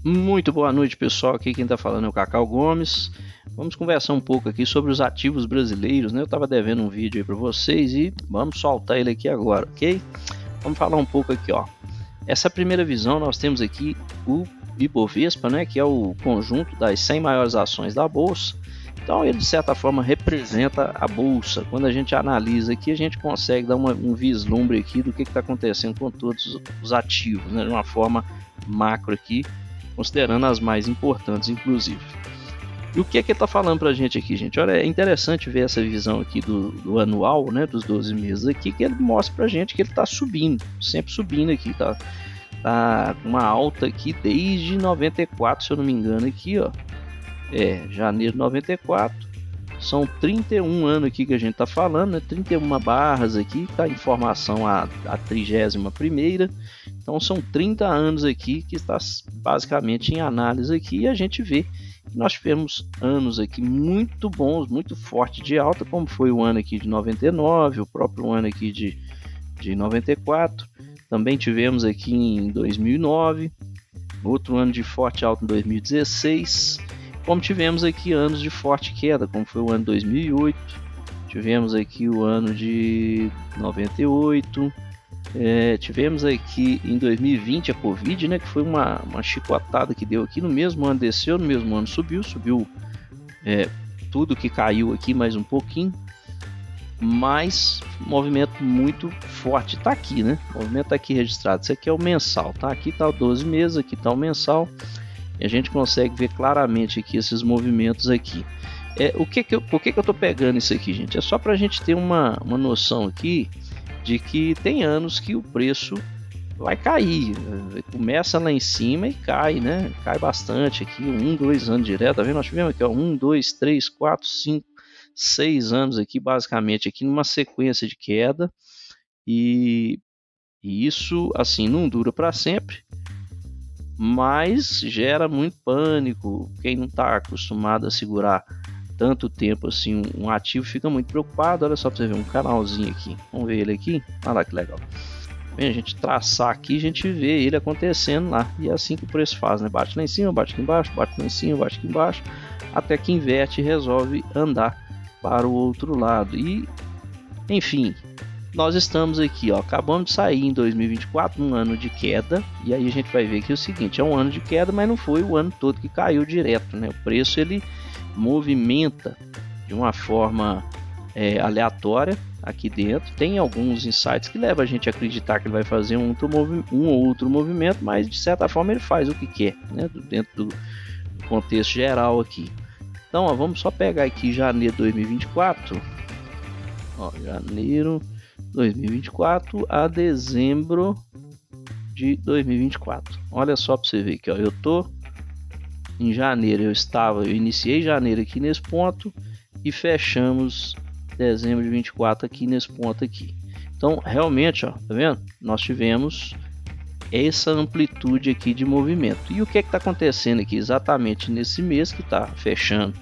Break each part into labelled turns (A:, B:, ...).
A: Muito boa noite, pessoal. Aqui quem está falando é o Cacau Gomes. Vamos conversar um pouco aqui sobre os ativos brasileiros, né? Eu estava devendo um vídeo aí para vocês e vamos soltar ele aqui agora, ok? Vamos falar um pouco aqui, ó. Essa primeira visão nós temos aqui o Ibovespa, né? Que é o conjunto das 100 maiores ações da bolsa. Então ele de certa forma representa a bolsa. Quando a gente analisa aqui, a gente consegue dar um vislumbre aqui do que está acontecendo com todos os ativos, né? De uma forma macro aqui, considerando as mais importantes, inclusive. E o que é que ele está falando para a gente aqui, gente? Olha, é interessante ver essa visão aqui do anual, né, dos 12 meses aqui, que ele mostra para a gente que ele está subindo, sempre subindo aqui, tá uma alta aqui desde 94, se eu não me engano, aqui, ó, janeiro de 94, são 31 anos aqui que a gente está falando, né, 31 barras aqui, tá a informação a 31ª, então são 30 anos aqui que está basicamente em análise aqui, e a gente vê que nós tivemos anos aqui muito bons, muito fortes de alta, como foi o ano aqui de 99, o próprio ano aqui de 94, também tivemos aqui em 2009, outro ano de forte alta em 2016, como tivemos aqui anos de forte queda, como foi o ano de 2008, tivemos aqui o ano de 98, tivemos aqui em 2020 a Covid, né, que foi uma chicotada que deu aqui, no mesmo ano desceu, no mesmo ano subiu tudo que caiu aqui mais um pouquinho, mas movimento muito forte, tá aqui, né, o movimento tá aqui registrado, isso aqui é o mensal, tá, aqui tá o 12 meses, aqui tá o mensal, e a gente consegue ver claramente aqui esses movimentos aqui. Por que eu tô pegando isso aqui, gente? É só pra gente ter uma noção aqui de que tem anos que o preço vai cair, começa lá em cima e cai, né? Cai bastante aqui, 2 anos direto, tá vendo? Nós tivemos aqui, ó, 2, 3, 4, 5, 6 anos aqui, basicamente, aqui numa sequência de queda, e isso, assim, não dura para sempre, mas gera muito pânico. Quem não está acostumado a segurar tanto tempo assim um ativo fica muito preocupado. Olha só para você ver um canalzinho aqui, vamos ver ele aqui, olha lá que legal. Bem, a gente traçar aqui, a gente vê ele acontecendo lá, e é assim que o preço faz, né? Bate lá em cima, bate aqui embaixo, bate lá em cima, bate aqui embaixo, até que inverte e resolve andar para o outro lado. E enfim, nós estamos aqui, ó, acabamos de sair em 2024, um ano de queda, e aí a gente vai ver que é o seguinte, é um ano de queda, mas não foi o ano todo que caiu direto, né? O preço ele movimenta de uma forma aleatória aqui dentro, tem alguns insights que levam a gente a acreditar que ele vai fazer um ou outro movimento, mas de certa forma ele faz o que quer, né? Dentro do contexto geral aqui. Então, ó, vamos só pegar aqui janeiro de 2024, ó, janeiro 2024 a dezembro de 2024. Olha só para você ver aqui, ó, eu tô em janeiro, eu iniciei janeiro aqui nesse ponto e fechamos dezembro de 24 aqui nesse ponto aqui. Então, realmente, ó, tá vendo? Nós tivemos essa amplitude aqui de movimento. E o que é que está acontecendo aqui exatamente nesse mês que está fechando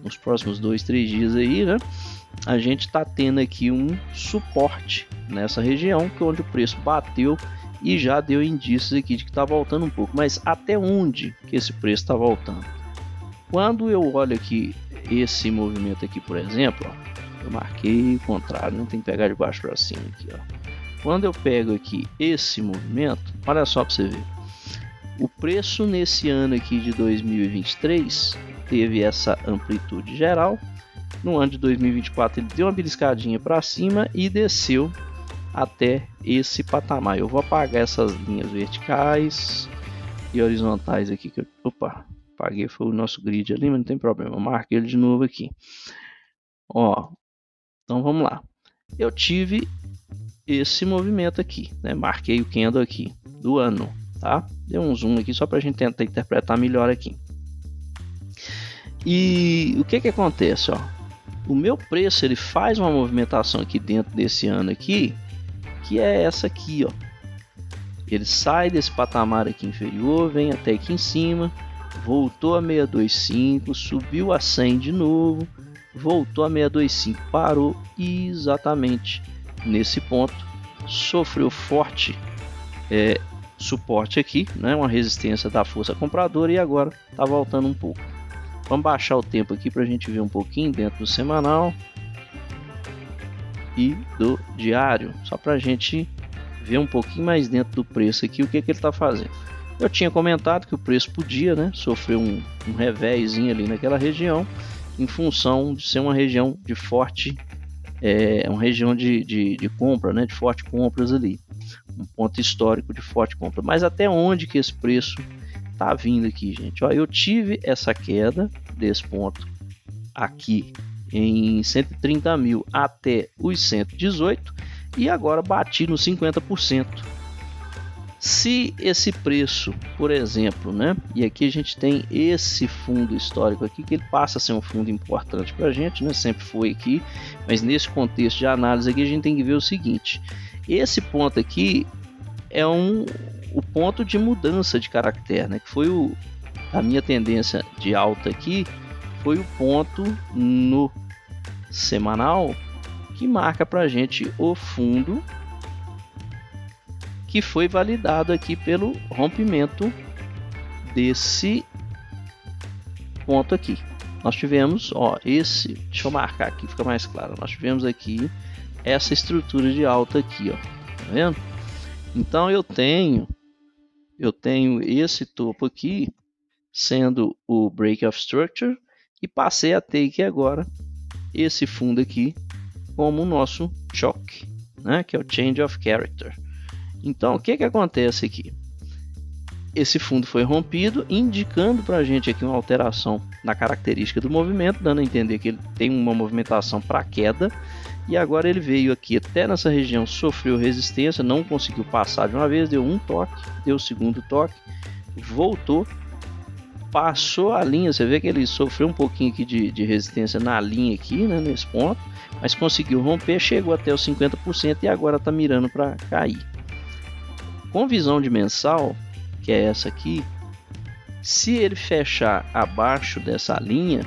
A: nos próximos 2, 3 dias aí, né? A gente está tendo aqui um suporte nessa região, que é onde o preço bateu e já deu indícios aqui de que está voltando um pouco. Mas até onde que esse preço está voltando? Quando eu olho aqui esse movimento aqui, por exemplo, ó, eu marquei o contrário, não tem que pegar de baixo para cima aqui, ó. Quando eu pego aqui esse movimento, olha só para você ver, o preço nesse ano aqui de 2023 teve essa amplitude geral. No ano de 2024 ele deu uma beliscadinha para cima e desceu até esse patamar. Eu vou apagar essas linhas verticais e horizontais aqui. Opa, apaguei, foi o nosso grid ali, mas não tem problema. Eu marquei ele de novo aqui. Ó, então vamos lá. Eu tive esse movimento aqui, né? Marquei o candle aqui do ano, tá? Deu um zoom aqui só para a gente tentar interpretar melhor aqui. E o que acontece, ó? O meu preço ele faz uma movimentação aqui dentro desse ano aqui, que é essa aqui, ó. Ele sai desse patamar aqui inferior, vem até aqui em cima, voltou a 625, subiu a 100 de novo, voltou a 625, parou exatamente nesse ponto, sofreu forte suporte aqui, né? Uma resistência da força compradora e agora está voltando um pouco. Vamos baixar o tempo aqui para a gente ver um pouquinho dentro do semanal e do diário, só para a gente ver um pouquinho mais dentro do preço aqui o que ele está fazendo. Eu tinha comentado que o preço podia, né, sofrer um revézinho ali naquela região, em função de ser uma região de forte, uma região de compra, né, de forte compras ali, um ponto histórico de forte compra. Mas até onde que esse preço tá vindo aqui, gente? Ó, eu tive essa queda desse ponto aqui em 130 mil até os 118 e agora bati no 50%. Se esse preço, por exemplo, né, e aqui a gente tem esse fundo histórico aqui, que ele passa a ser um fundo importante para a gente, né, sempre foi aqui, mas nesse contexto de análise aqui a gente tem que ver o seguinte: esse ponto aqui é o ponto de mudança de caractere, né, que foi a minha tendência de alta aqui, foi o ponto no semanal que marca para a gente o fundo que foi validado aqui pelo rompimento desse ponto aqui. Nós tivemos, ó, deixa eu marcar aqui, fica mais claro. Nós tivemos aqui essa estrutura de alta aqui, ó, tá vendo? Então eu tenho esse topo aqui sendo o break of structure e passei a ter aqui agora esse fundo aqui como o nosso choque, né, que é o change of character. Então, o que acontece aqui? Esse fundo foi rompido, indicando para a gente aqui uma alteração na característica do movimento, dando a entender que ele tem uma movimentação para queda. E agora ele veio aqui até nessa região, sofreu resistência, não conseguiu passar de uma vez, deu um toque, deu o segundo toque, voltou, passou a linha. Você vê que ele sofreu um pouquinho aqui de resistência na linha aqui, né, nesse ponto, mas conseguiu romper, chegou até os 50% e agora está mirando para cair. Com visão de mensal, que é essa aqui, se ele fechar abaixo dessa linha,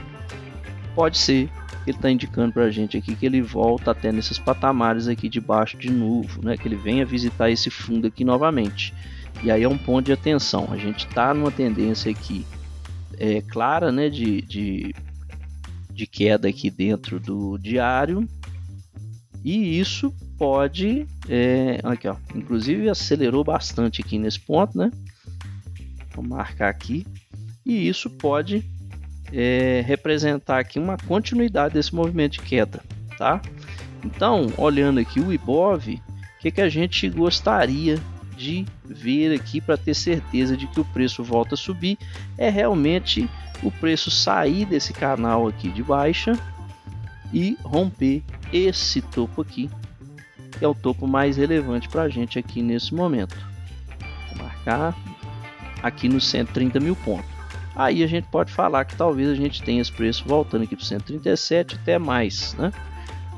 A: pode ser que ele está indicando para a gente aqui que ele volta até nesses patamares aqui de baixo de novo, né? Que ele venha visitar esse fundo aqui novamente. E aí é um ponto de atenção. A gente está numa tendência aqui clara, né? De queda aqui dentro do diário. E isso pode, aqui, ó, inclusive acelerou bastante aqui nesse ponto, né? Vou marcar aqui. E isso pode representar aqui uma continuidade desse movimento de queda, tá? Então, olhando aqui o Ibov, o que a gente gostaria de ver aqui para ter certeza de que o preço volta a subir é realmente o preço sair desse canal aqui de baixa e romper esse topo aqui, que é o topo mais relevante para a gente aqui nesse momento. Vou marcar aqui nos 130 mil pontos. Aí a gente pode falar que talvez a gente tenha esse preço voltando aqui para 137 até mais, né?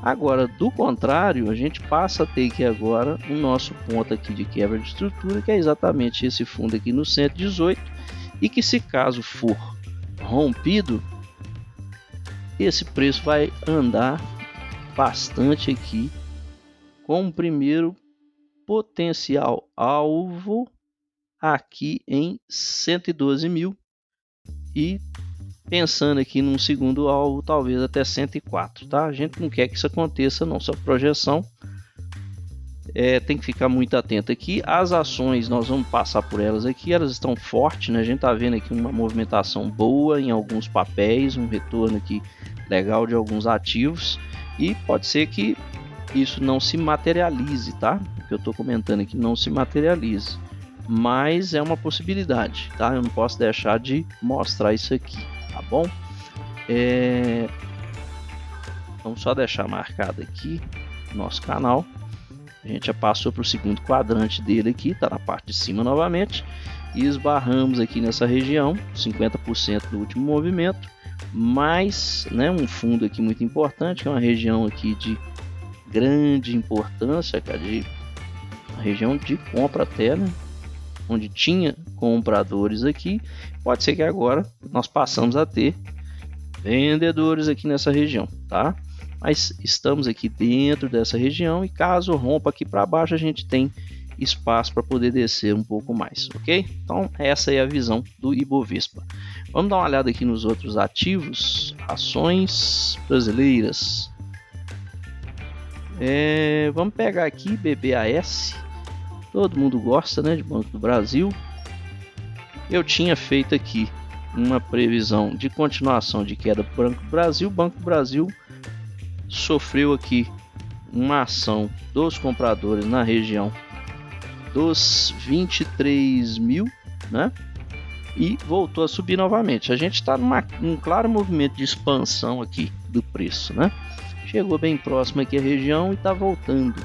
A: Agora, do contrário, a gente passa a ter aqui agora o nosso ponto aqui de quebra de estrutura, que é exatamente esse fundo aqui no 118, e que, se caso for rompido, esse preço vai andar bastante aqui com o primeiro potencial alvo aqui em 112 mil e pensando aqui num segundo alvo talvez até 104, tá? A gente não quer que isso aconteça não, só projeção. Tem que ficar muito atento aqui. As ações, nós vamos passar por elas aqui, elas estão fortes, né? A gente tá vendo aqui uma movimentação boa em alguns papéis, um retorno aqui legal de alguns ativos, e pode ser que isso não se materialize, tá? O que eu tô comentando aqui não se materialize, mas é uma possibilidade, tá? Eu não posso deixar de mostrar isso aqui, tá bom? Vamos só deixar marcado aqui nosso canal. A gente já passou para o segundo quadrante dele aqui, tá na parte de cima novamente, e esbarramos aqui nessa região, 50% do último movimento, mais, né, um fundo aqui muito importante, que é uma região aqui de grande importância, cara, de uma região de compra até, né, onde tinha compradores aqui. Pode ser que agora nós passamos a ter vendedores aqui nessa região, tá? Mas estamos aqui dentro dessa região, e caso rompa aqui para baixo, a gente tem espaço para poder descer um pouco mais, ok? Então essa é a visão do Ibovespa. Vamos dar uma olhada aqui nos outros ativos, ações brasileiras. Vamos pegar aqui BBAS, todo mundo gosta, né, de Banco do Brasil. Eu tinha feito aqui uma previsão de continuação de queda do Banco do Brasil. O Banco do Brasil sofreu aqui uma ação dos compradores na região dos 23 mil, né? E voltou a subir novamente. A gente está num claro movimento de expansão aqui do preço, né? Chegou bem próximo aqui a região e está voltando.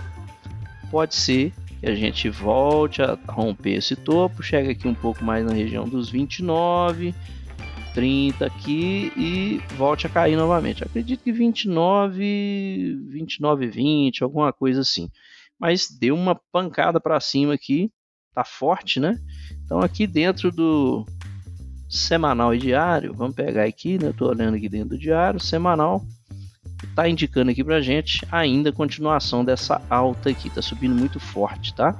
A: Pode ser que a gente volte a romper esse topo, chega aqui um pouco mais na região dos 29, 30 aqui e volte a cair novamente. Acredito que 29, 20, alguma coisa assim. Mas deu uma pancada para cima aqui, tá forte, né? Então aqui dentro do semanal e diário, vamos pegar aqui, né? Eu tô olhando aqui dentro do diário, semanal, tá indicando aqui pra gente ainda continuação dessa alta aqui, tá subindo muito forte, tá?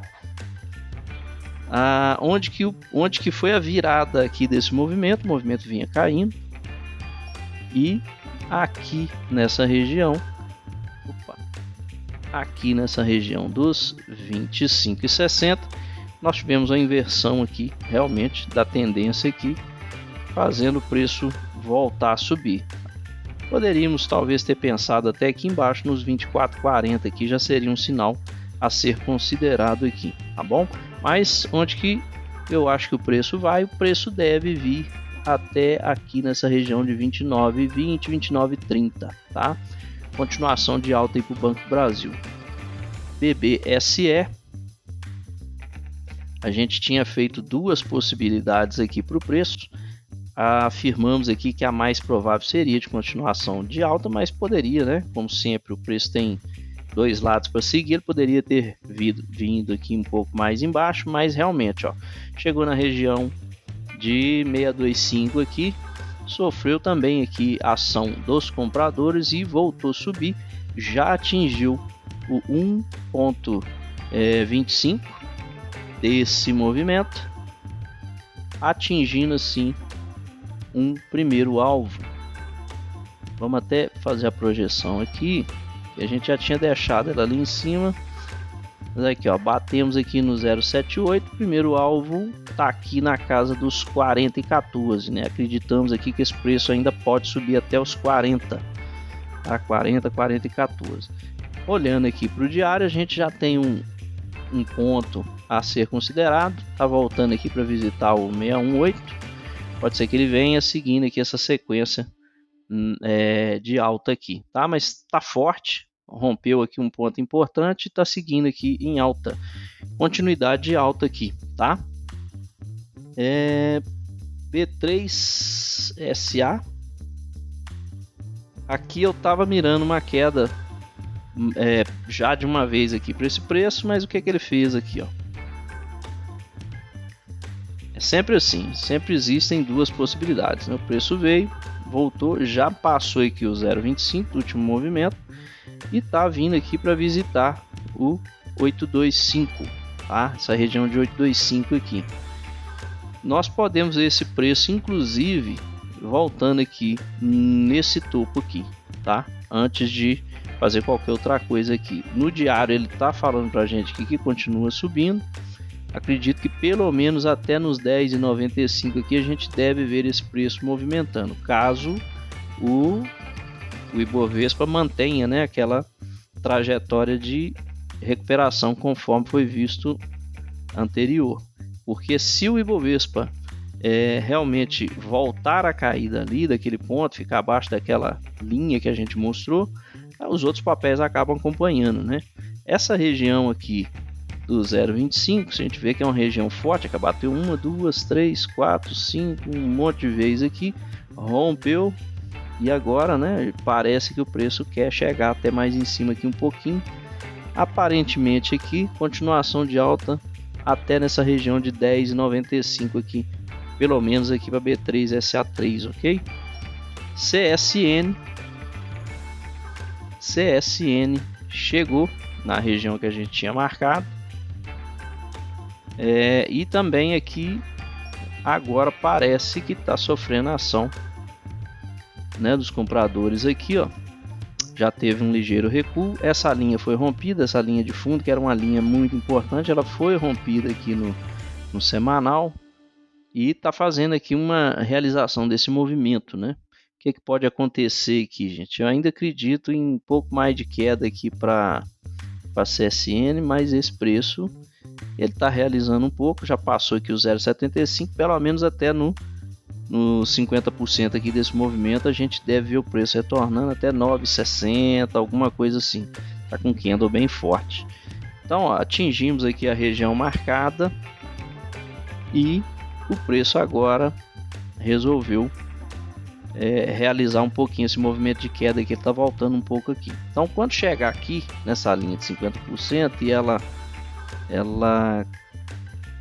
A: Onde que foi a virada aqui desse movimento? O movimento vinha caindo e aqui nessa região, aqui nessa região dos 25,60, nós tivemos uma inversão aqui realmente da tendência aqui, fazendo o preço voltar a subir. Poderíamos talvez ter pensado até aqui embaixo nos 24,40 aqui já seria um sinal a ser considerado aqui, tá bom? Mas onde que eu acho que o preço vai? O preço deve vir até aqui nessa região de 29,20, 29,30, tá? Continuação de alta aí para o Banco do Brasil. BBSE, a gente tinha feito duas possibilidades aqui para o preço. Afirmamos aqui que a mais provável seria de continuação de alta, mas poderia, né? Como sempre, o preço tem dois lados para seguir, ele poderia ter vindo aqui um pouco mais embaixo, mas realmente, ó, chegou na região de 625 aqui, sofreu também aqui a ação dos compradores e voltou a subir, já atingiu o 1,25 desse movimento, atingindo assim um primeiro alvo. Vamos até fazer a projeção aqui, que a gente já tinha deixado ela ali em cima, mas aqui ó, batemos aqui no 0,78, o primeiro alvo tá aqui na casa dos 40,14, né? Acreditamos aqui que esse preço ainda pode subir até os 40, tá? 40,14. Olhando aqui para o diário, a gente já tem um ponto a ser considerado, tá voltando aqui para visitar o 618, pode ser que ele venha seguindo aqui essa sequência de alta aqui, tá? Mas tá forte, rompeu aqui um ponto importante e tá seguindo aqui em alta, continuidade de alta aqui, tá? B3SA, aqui eu tava mirando uma queda já de uma vez aqui para esse preço, mas o que ele fez aqui, ó? É sempre assim, sempre existem duas possibilidades, né? O preço veio, voltou, já passou aqui o 0,25 do último movimento e tá vindo aqui para visitar o 825, tá? Essa região de 825 aqui. Nós podemos ver esse preço inclusive voltando aqui nesse topo aqui, tá? Antes de fazer qualquer outra coisa aqui. No diário ele tá falando pra gente que continua subindo. Acredito que pelo menos até nos 10,95 aqui a gente deve ver esse preço movimentando, caso o Ibovespa mantenha, né, aquela trajetória de recuperação conforme foi visto anterior. Porque se o Ibovespa realmente voltar a cair dali, daquele ponto, ficar abaixo daquela linha que a gente mostrou, os outros papéis acabam acompanhando, né? Essa região aqui do 0,25, se a gente vê que é uma região forte, que bateu 1, 2, 3, 4, 5, um monte de vezes aqui, rompeu e agora, né, parece que o preço quer chegar até mais em cima aqui um pouquinho. Aparentemente aqui, continuação de alta até nessa região de 10,95 aqui, pelo menos aqui para B3SA3, ok? CSN chegou na região que a gente tinha marcado, E também aqui agora parece que está sofrendo ação, né, dos compradores aqui, ó. Já teve um ligeiro recuo, essa linha foi rompida, essa linha de fundo, que era uma linha muito importante, ela foi rompida aqui no semanal e está fazendo aqui uma realização desse movimento, né? O que pode acontecer aqui, gente? Eu ainda acredito em um pouco mais de queda aqui para a CSN, mas esse preço ele está realizando um pouco, já passou aqui o 0,75, pelo menos até no 50% aqui desse movimento a gente deve ver o preço retornando até 9,60, alguma coisa assim. Tá com candle bem forte. Então, ó, atingimos aqui a região marcada e o preço agora resolveu realizar um pouquinho esse movimento de queda que ele está voltando um pouco aqui. Então, quando chegar aqui nessa linha de 50% e ela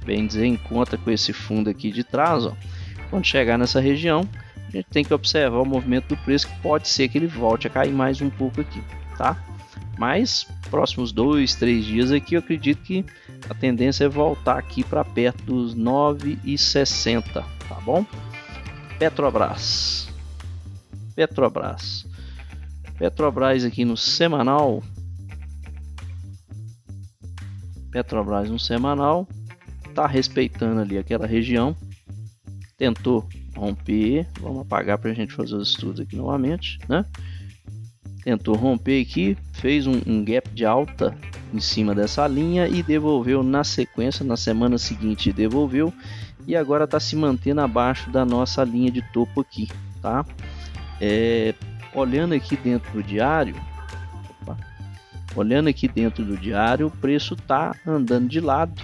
A: bem dizer encontra com esse fundo aqui de trás, ó, quando chegar nessa região, a gente tem que observar o movimento do preço, que pode ser que ele volte a cair mais um pouco aqui, tá? Mas próximos 2-3 dias aqui eu acredito que a tendência é voltar aqui para perto dos 9,60, tá bom? Petrobras aqui no semanal. Petrobras no semanal tá respeitando ali aquela região, tentou romper, vamos apagar para a gente fazer os estudos aqui novamente, né? Tentou romper aqui, fez um gap de alta em cima dessa linha e devolveu na sequência, na semana seguinte devolveu, e agora está se mantendo abaixo da nossa linha de topo aqui, tá? Olhando aqui dentro do diário, o preço está andando de lado,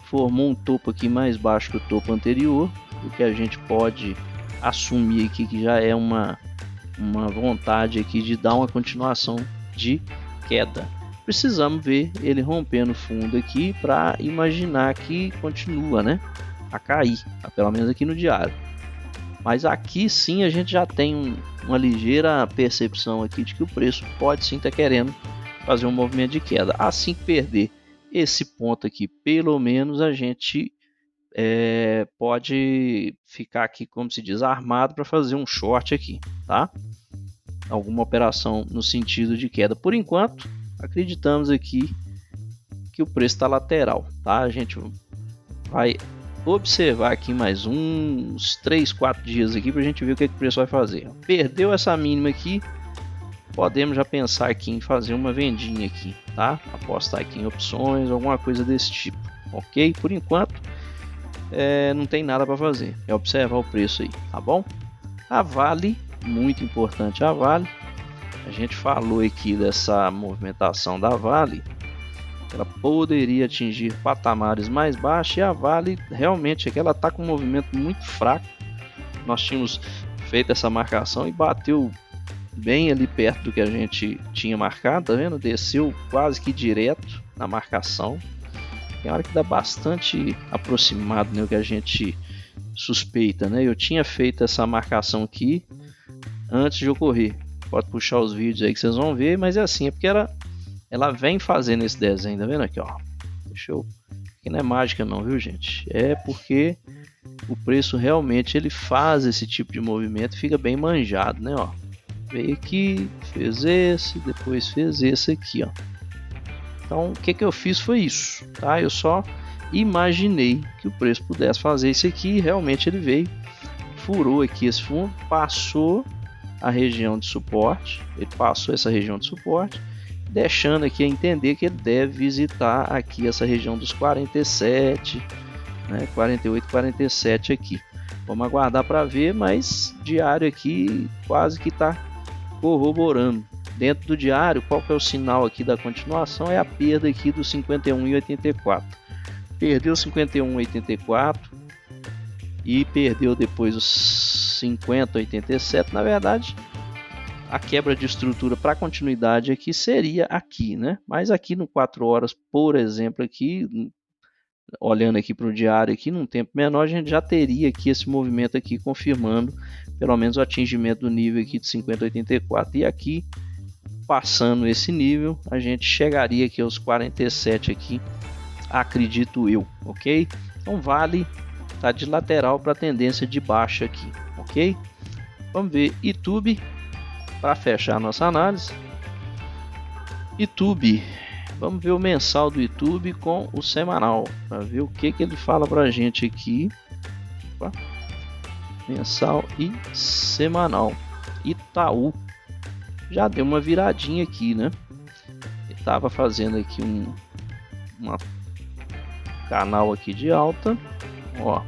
A: formou um topo aqui mais baixo que o topo anterior, o que a gente pode assumir aqui que já é uma vontade aqui de dar uma continuação de queda. Precisamos ver ele rompendo fundo aqui para imaginar que continua, né, a cair, pelo menos aqui no diário. Mas aqui sim a gente já tem uma ligeira percepção aqui de que o preço pode sim estar querendo fazer um movimento de queda. Assim que perder esse ponto aqui, pelo menos a gente pode ficar aqui, como se diz, armado para fazer um short aqui, tá? Alguma operação no sentido de queda. Por enquanto, acreditamos aqui que o preço está lateral, tá? A gente vai observar aqui mais uns 3-4 dias aqui para a gente ver o que o preço vai fazer. Perdeu essa mínima aqui, podemos já pensar aqui em fazer uma vendinha aqui, tá? Apostar aqui em opções, alguma coisa desse tipo, ok? Por enquanto não tem nada para fazer, é observar o preço aí, tá bom? A Vale, muito importante a Vale, a gente falou aqui dessa movimentação da Vale, ela poderia atingir patamares mais baixos, e a Vale realmente aqui ela está com um movimento muito fraco. Nós tínhamos feito essa marcação e bateu bem ali perto do que a gente tinha marcado, tá vendo? Desceu quase que direto na marcação. Tem hora que dá bastante aproximado, né, o que a gente suspeita, né? Eu tinha feito essa marcação aqui antes de ocorrer. Pode puxar os vídeos aí que vocês vão ver, mas é assim, é porque ela vem fazendo esse desenho, tá vendo aqui, ó? Deixa eu... Aqui não é mágica não, viu, gente? É porque o preço realmente ele faz esse tipo de movimento e fica bem manjado, né, ó? Veio aqui, fez esse, depois fez esse aqui, ó. Então, o que eu fiz foi isso, tá? Eu só imaginei que o preço pudesse fazer isso aqui e realmente ele veio, furou aqui esse fundo, passou a região de suporte, ele passou essa região de suporte, deixando aqui a entender que ele deve visitar aqui essa região dos 47, né, 48, 47 aqui. Vamos aguardar para ver, mas diário aqui quase que está corroborando. Dentro do diário, qual que é o sinal aqui da continuação? É a perda aqui do 51,84. Perdeu 51,84 e perdeu depois os 50,87. Na verdade, a quebra de estrutura para continuidade aqui seria aqui, né? Mas aqui no 4 horas, por exemplo, aqui, olhando aqui para o diário aqui, num tempo menor, a gente já teria aqui esse movimento aqui confirmando pelo menos o atingimento do nível aqui de 50,84. E aqui, passando esse nível, a gente chegaria aqui aos 47 aqui acredito eu, ok? Então vale tá de lateral para tendência de baixa aqui, ok? Vamos ver YouTube para fechar a nossa análise. YouTube, vamos ver o mensal do YouTube com o semanal, para ver o que ele fala para a gente aqui. Opa. Mensal e semanal. Itaú já deu uma viradinha aqui, né? Ele estava fazendo aqui um canal aqui de alta, ó.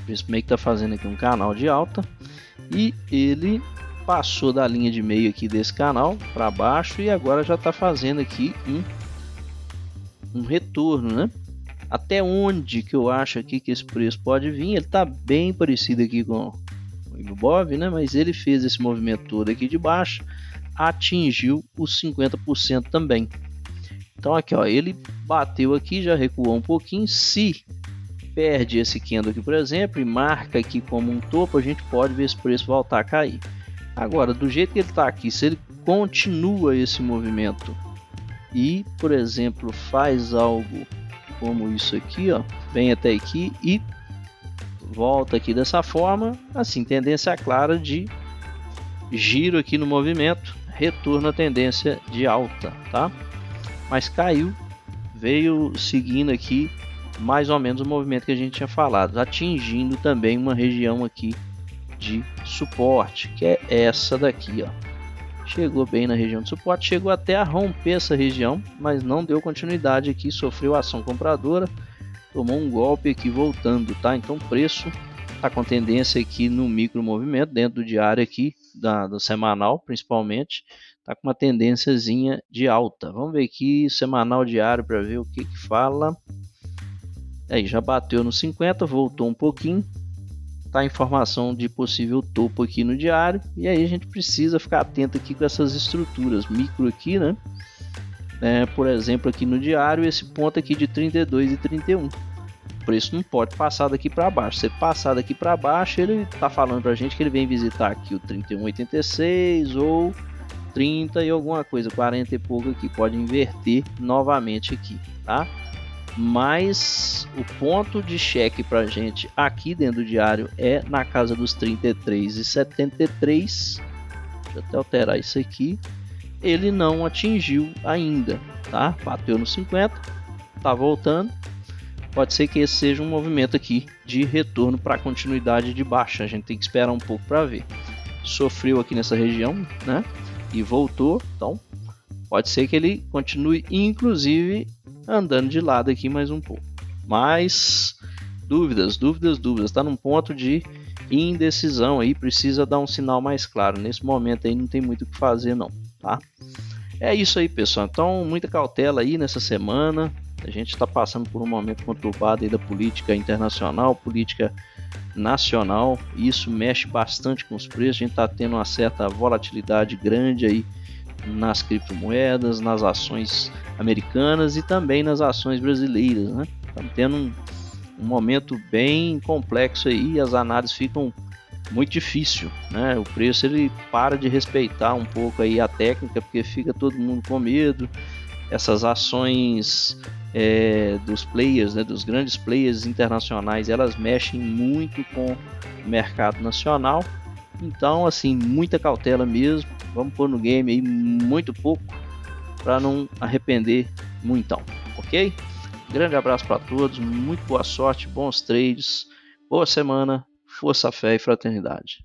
A: Esse meio que tá fazendo aqui um canal de alta e ele passou da linha de meio aqui desse canal para baixo e agora já está fazendo aqui um retorno, né? Até onde que eu acho aqui que esse preço pode vir? Ele está bem parecido aqui com o Ibovespa, né? Mas ele fez esse movimento todo aqui de baixo, atingiu os 50% também. Então aqui, ó, ele bateu aqui, já recuou um pouquinho. Se perde esse candle aqui, por exemplo, e marca aqui como um topo, a gente pode ver esse preço voltar a cair. Agora, do jeito que ele está aqui, se ele continua esse movimento e, por exemplo, faz algo como isso aqui, ó, vem até aqui e volta aqui dessa forma, assim, tendência clara de giro aqui no movimento, retorno à tendência de alta, tá? Mas caiu, veio seguindo aqui mais ou menos o movimento que a gente tinha falado, atingindo também uma região aqui de suporte, que é essa daqui, ó. Chegou bem na região de suporte, chegou até a romper essa região, mas não deu continuidade aqui, sofreu ação compradora, tomou um golpe aqui voltando, tá? Então o preço tá com tendência aqui no micro movimento, dentro do diário aqui, do semanal principalmente, tá com uma tendênciazinha de alta. Vamos ver aqui semanal diário para ver o que fala. Aí já bateu no 50, voltou um pouquinho. Tá a informação de possível topo aqui no diário, e aí a gente precisa ficar atento aqui com essas estruturas micro aqui, né? Por exemplo, aqui no diário, esse ponto aqui de 32 e 31, o preço não pode passar daqui para baixo. Se ele passar daqui para baixo, ele tá falando pra gente que ele vem visitar aqui o 31,86 ou 30 e alguma coisa, 40 e pouco aqui, pode inverter novamente aqui, tá? Mas o ponto de cheque para a gente aqui dentro do diário é na casa dos 33,73. Deixa eu até alterar isso aqui. Ele não atingiu ainda, tá? Bateu no 50, tá voltando. Pode ser que esse seja um movimento aqui de retorno para continuidade de baixa. A gente tem que esperar um pouco para ver. Sofreu aqui nessa região, né? E voltou, então pode ser que ele continue, inclusive andando de lado aqui mais um pouco. Mas dúvidas, está num ponto de indecisão aí, precisa dar um sinal mais claro. Nesse momento aí não tem muito o que fazer não, tá? É isso aí, pessoal. Então muita cautela aí nessa semana. A gente está passando por um momento conturbado aí da política internacional, política nacional. Isso mexe bastante com os preços. A gente está tendo uma certa volatilidade grande aí nas criptomoedas, nas ações americanas e também nas ações brasileiras, né? Estamos tendo um momento bem complexo aí, as análises ficam muito difícil, né? O preço ele para de respeitar um pouco aí a técnica, porque fica todo mundo com medo. Essas ações dos players, né, dos grandes players internacionais, elas mexem muito com o mercado nacional. Então, assim, muita cautela mesmo. Vamos pôr no game aí muito pouco para não arrepender muito, ok? Grande abraço para todos, muito boa sorte, bons trades, boa semana, força, fé e fraternidade.